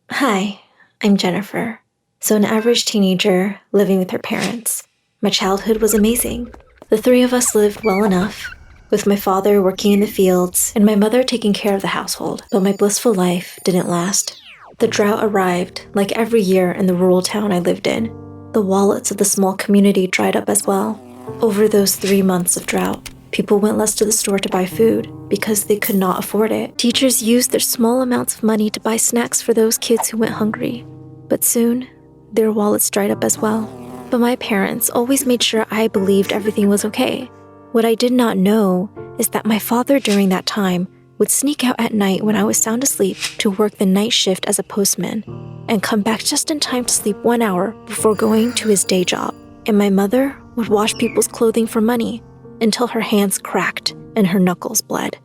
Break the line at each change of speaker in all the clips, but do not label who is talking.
Hi, I'm Jennifer. So, an average teenager living with her parents. My childhood was amazing. The three of us lived well enough, with my father working in the fields and my mother taking care of the household. But my blissful life didn't last. The drought arrived, like every year in the rural town I lived in. The wallets of the small community dried up as well. Over those 3 months of drought, people went less to the store to buy food because they could not afford it. Teachers used their small amounts of money to buy snacks for those kids who went hungry. But soon, their wallets dried up as well. But my parents always made sure I believed everything was okay. What I did not know is that my father during that time would sneak out at night when I was sound asleep to work the night shift as a postman and come back just in time to sleep 1 hour before going to his day job. And my mother would wash people's clothing for money until her hands cracked and her knuckles bled.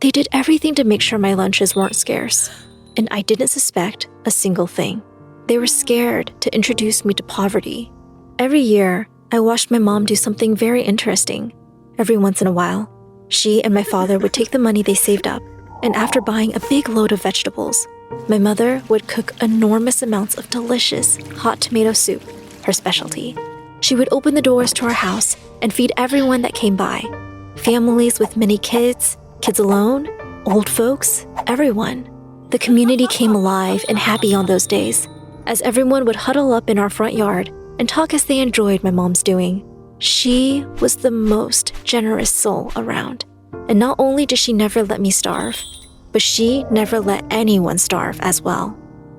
They did everything to make sure my lunches weren't scarce, and I didn't suspect a single thing. They were scared to introduce me to poverty. Every year, I watched my mom do something very interesting. Every once in a while, she and my father would take the money they saved up, and after buying a big load of vegetables, my mother would cook enormous amounts of delicious hot tomato soup, her specialty. She would open the doors to our house and feed everyone that came by. Families with many kids, kids alone, old folks, everyone. The community came alive and happy on those days, as everyone would huddle up in our front yard and talk as they enjoyed my mom's doing. She was the most generous soul around. And not only did she never let me starve, but she never let anyone starve as well.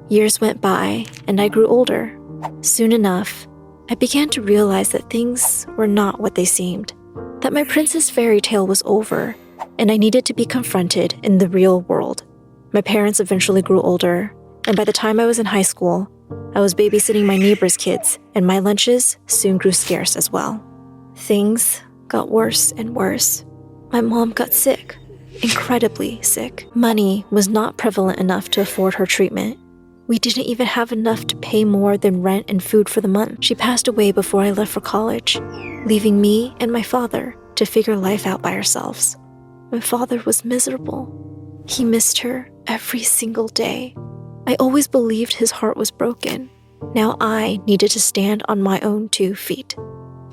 Years went by and I grew older. Soon enough, I began to realize that things were not what they seemed, that my princess fairy tale was over, and I needed to be confronted in the real world. My parents eventually grew older, and by the time I was in high school, I was babysitting my neighbor's kids, and my lunches soon grew scarce as well. Things got worse and worse. My mom got sick, incredibly sick. Money was not prevalent enough to afford her treatment. We didn't even have enough to pay more than rent and food for the month. She passed away before I left for college, leaving me and my father to figure life out by ourselves. My father was miserable. He missed her every single day. I always believed his heart was broken. Now I needed to stand on my own 2 feet.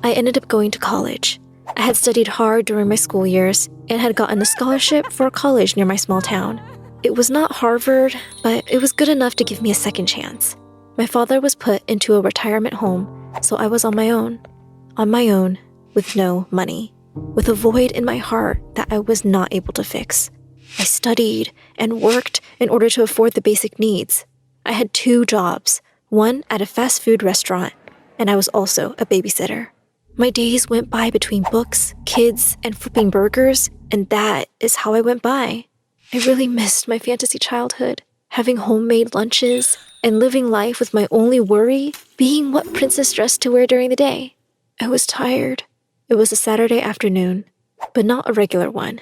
I ended up going to college. I had studied hard during my school years and had gotten a scholarship for a college near my small town. It was not Harvard, but it was good enough to give me a second chance. My father was put into a retirement home, so I was on my own with no money, with a void in my heart that I was not able to fix. I studied and worked in order to afford the basic needs. I had 2 jobs, one at a fast food restaurant, and I was also a babysitter. My days went by between books, kids, and flipping burgers, and that is how I went by. I really missed my fantasy childhood, having homemade lunches and living life with my only worry being what princess dress to wear during the day. I was tired. It was a Saturday afternoon, but not a regular one.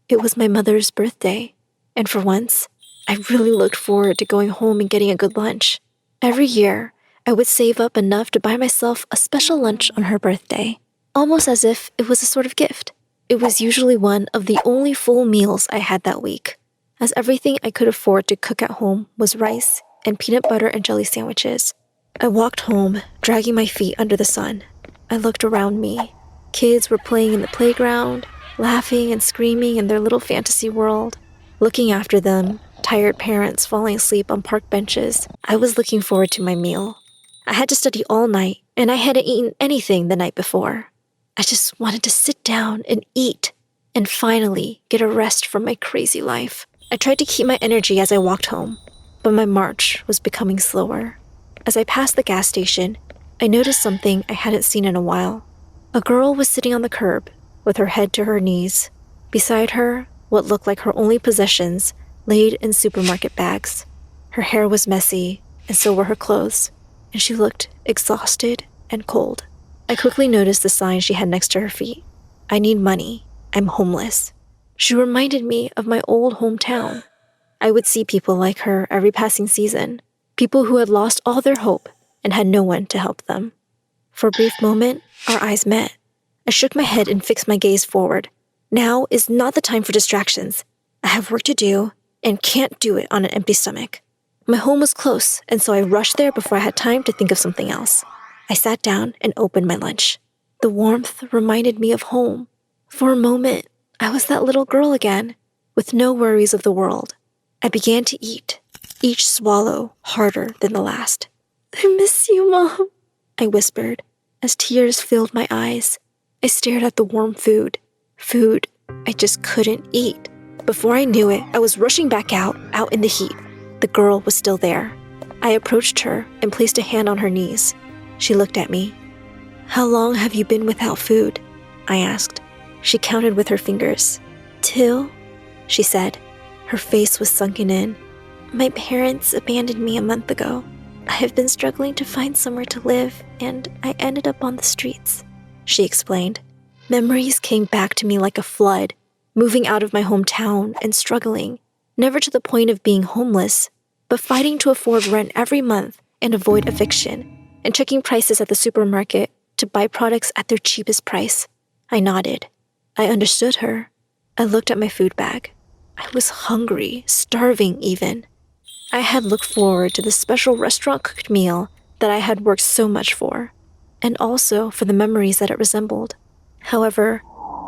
It was my mother's birthday, and for once, I really looked forward to going home and getting a good lunch. Every year, I would save up enough to buy myself a special lunch on her birthday, almost as if it was a sort of gift. It was usually one of the only full meals I had that week, as everything I could afford to cook at home was rice and peanut butter and jelly sandwiches. I walked home, dragging my feet under the sun. I looked around me. Kids were playing in the playground, laughing and screaming in their little fantasy world. Looking after them, tired parents falling asleep on park benches, I was looking forward to my meal. I had to study all night, and I hadn't eaten anything the night before. I just wanted to sit down and eat, and finally get a rest from my crazy life. I tried to keep my energy as I walked home, but my march was becoming slower. As I passed the gas station, I noticed something I hadn't seen in a while. A girl was sitting on the curb, with her head to her knees. Beside her, what looked like her only possessions laid in supermarket bags. Her hair was messy, and so were her clothes, and she looked exhausted and cold. I quickly noticed the sign she had next to her feet. I need money. I'm homeless. She reminded me of my old hometown. I would see people like her every passing season, people who had lost all their hope and had no one to help them. For a brief moment, our eyes met. I shook my head and fixed my gaze forward. Now is not the time for distractions. I have work to do and can't do it on an empty stomach. My home was close, and so I rushed there before I had time to think of something else. I sat down and opened my lunch. The warmth reminded me of home. For a moment, I was that little girl again, with no worries of the world. I began to eat, each swallow harder than the last. "I miss you, Mom," I whispered, as tears filled my eyes. I stared at the warm food I just couldn't eat. Before I knew it, I was rushing back out in the heat. The girl was still there. I approached her and placed a hand on her knees. She looked at me. "How long have you been without food?" I asked. She counted with her fingers. "2," she said. Her face was sunken in. "My parents abandoned me a month ago. I have been struggling to find somewhere to live, and I ended up on the streets," she explained. Memories came back to me like a flood, moving out of my hometown and struggling, never to the point of being homeless, but fighting to afford rent every month and avoid eviction, and checking prices at the supermarket to buy products at their cheapest price. I nodded. I understood her. I looked at my food bag. I was hungry, starving even. I had looked forward to the special restaurant-cooked meal that I had worked so much for, and also for the memories that it resembled. However,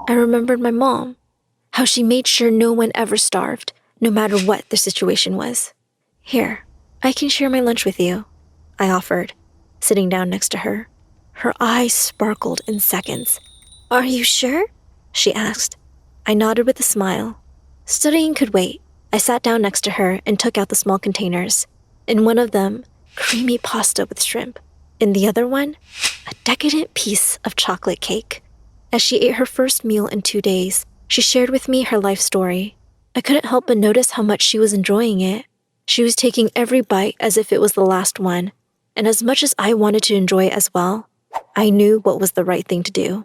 I remembered my mom, how she made sure no one ever starved, no matter what the situation was. "Here, I can share my lunch with you," I offered, sitting down next to her. Her eyes sparkled in seconds. "Are you sure?" she asked. I nodded with a smile. Studying could wait. I sat down next to her and took out the small containers. In one of them, creamy pasta with shrimp. In the other one, a decadent piece of chocolate cake. As she ate her first meal in 2 days, she shared with me her life story. I couldn't help but notice how much she was enjoying it. She was taking every bite as if it was the last one, and as much as I wanted to enjoy it as well, I knew what was the right thing to do.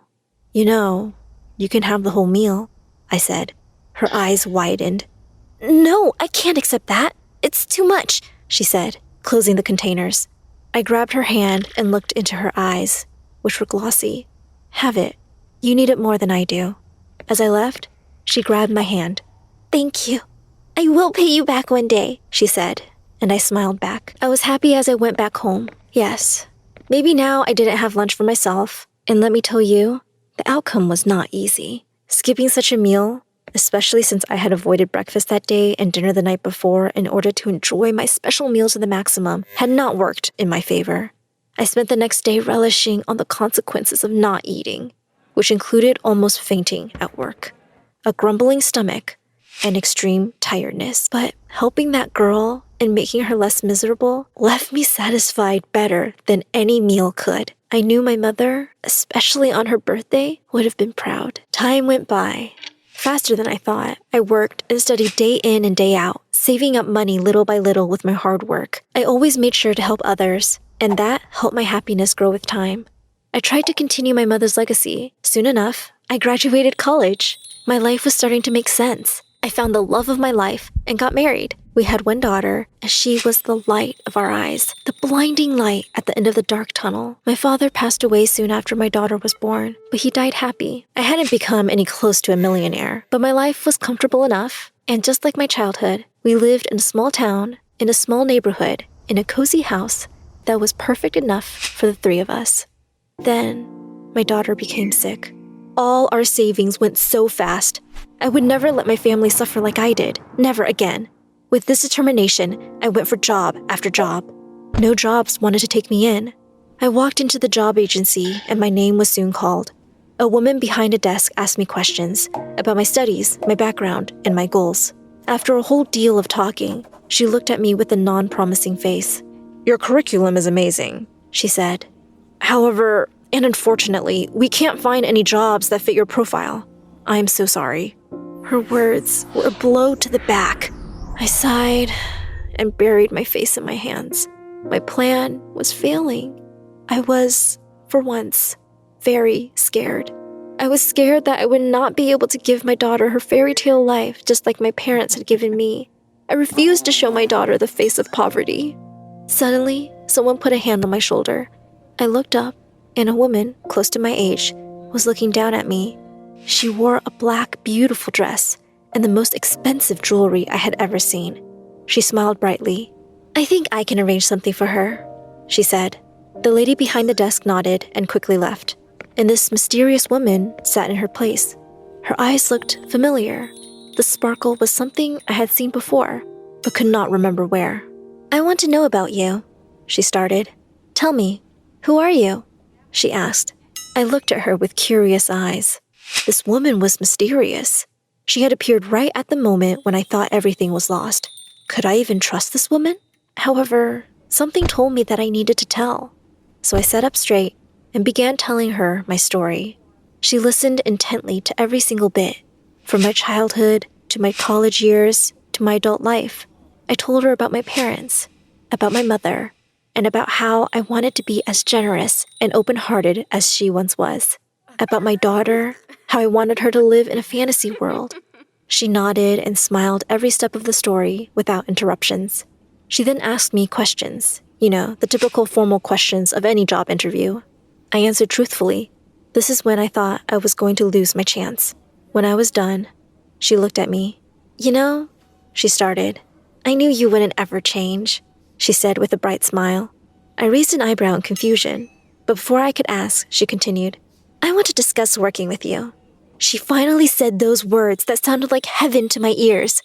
"You know, you can have the whole meal," I said. Her eyes widened. "No, I can't accept that. It's too much," she said, closing the containers. I grabbed her hand and looked into her eyes, which were glossy. "Have it. You need it more than I do." As I left, she grabbed my hand. "Thank you. I will pay you back one day," she said, and I smiled back. I was happy as I went back home. Yes, maybe now I didn't have lunch for myself, and let me tell you, the outcome was not easy. Skipping such a meal, especially since I had avoided breakfast that day and dinner the night before in order to enjoy my special meals to the maximum, had not worked in my favor. I spent the next day relishing on the consequences of not eating, which included almost fainting at work, a grumbling stomach, and extreme tiredness. But helping that girl and making her less miserable left me satisfied better than any meal could. I knew my mother, especially on her birthday, would have been proud. Time went by, faster than I thought. I worked and studied day in and day out, saving up money little by little with my hard work. I always made sure to help others, and that helped my happiness grow with time. I tried to continue my mother's legacy. Soon enough, I graduated college. My life was starting to make sense. I found the love of my life and got married. We had one daughter, and she was the light of our eyes, the blinding light at the end of the dark tunnel. My father passed away soon after my daughter was born, but he died happy. I hadn't become any close to a millionaire, but my life was comfortable enough. And just like my childhood, we lived in a small town, in a small neighborhood, in a cozy house that was perfect enough for the 3 of us. Then, my daughter became sick. All our savings went so fast. I would never let my family suffer like I did. Never again. With this determination, I went for job after job. No jobs wanted to take me in. I walked into the job agency, and my name was soon called. A woman behind a desk asked me questions about my studies, my background, and my goals. After a whole deal of talking, she looked at me with a non-promising face. "Your curriculum is amazing," she said. "However, and unfortunately, we can't find any jobs that fit your profile. I am so sorry." Her words were a blow to the back. I sighed and buried my face in my hands. My plan was failing. I was, for once, very scared. I was scared that I would not be able to give my daughter her fairy tale life just like my parents had given me. I refused to show my daughter the face of poverty. Suddenly, someone put a hand on my shoulder. I looked up, and a woman, close to my age, was looking down at me. She wore a black, beautiful dress and the most expensive jewelry I had ever seen. She smiled brightly. "I think I can arrange something for her," she said. The lady behind the desk nodded and quickly left, and this mysterious woman sat in her place. Her eyes looked familiar. The sparkle was something I had seen before, but could not remember where. "I want to know about you," she started. "Tell me, who are you?" she asked. I looked at her with curious eyes. This woman was mysterious. She had appeared right at the moment when I thought everything was lost. Could I even trust this woman? However, something told me that I needed to tell. So I sat up straight and began telling her my story. She listened intently to every single bit, from my childhood to my college years to my adult life. I told her about my parents, about my mother, and about how I wanted to be as generous and open-hearted as she once was. About my daughter, how I wanted her to live in a fantasy world. She nodded and smiled every step of the story without interruptions. She then asked me questions, the typical formal questions of any job interview. I answered truthfully. This is when I thought I was going to lose my chance. When I was done, she looked at me. She started. "I knew you wouldn't ever change," she said with a bright smile. I raised an eyebrow in confusion, but before I could ask, she continued, "I want to discuss working with you." She finally said those words that sounded like heaven to my ears.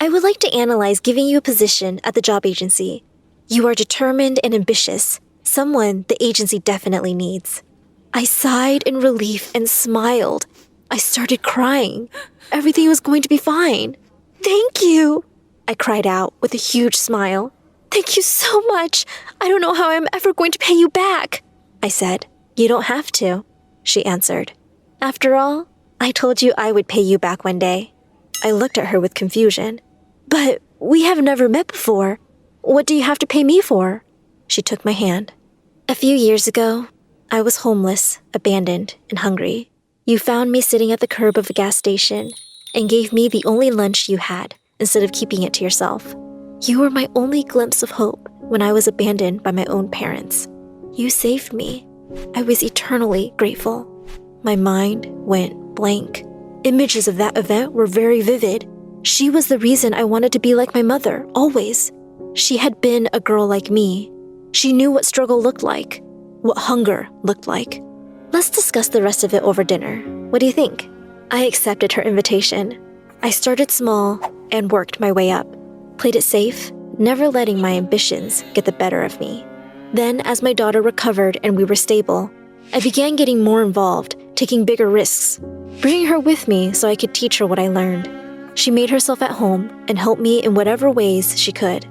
"I would like to analyze giving you a position at the job agency. You are determined and ambitious, someone the agency definitely needs." I sighed in relief and smiled. I started crying. Everything was going to be fine. "Thank you," I cried out with a huge smile. "Thank you so much. I don't know how I'm ever going to pay you back," I said. "You don't have to," she answered. "After all, I told you I would pay you back one day." I looked at her with confusion. "But we have never met before. What do you have to pay me for?" She took my hand. "A few years ago, I was homeless, abandoned, and hungry. You found me sitting at the curb of a gas station and gave me the only lunch you had instead of keeping it to yourself. You were my only glimpse of hope when I was abandoned by my own parents. You saved me. I was eternally grateful." My mind went blank. Images of that event were very vivid. She was the reason I wanted to be like my mother, always. She had been a girl like me. She knew what struggle looked like, what hunger looked like. "Let's discuss the rest of it over dinner. What do you think?" I accepted her invitation. I started small and worked my way up. Played it safe, never letting my ambitions get the better of me. Then, as my daughter recovered and we were stable, I began getting more involved, taking bigger risks, bringing her with me so I could teach her what I learned. She made herself at home and helped me in whatever ways she could.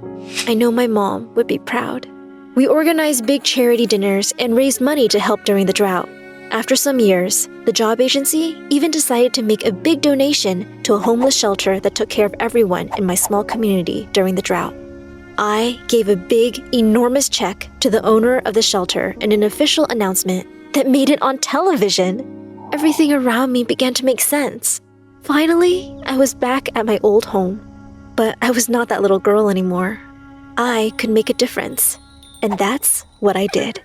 I know my mom would be proud. We organized big charity dinners and raised money to help during the drought. After some years, the job agency even decided to make a big donation to a homeless shelter that took care of everyone in my small community during the drought. I gave a big, enormous check to the owner of the shelter in an official announcement that made it on television. Everything around me began to make sense. Finally, I was back at my old home. But I was not that little girl anymore. I could make a difference. And that's what I did.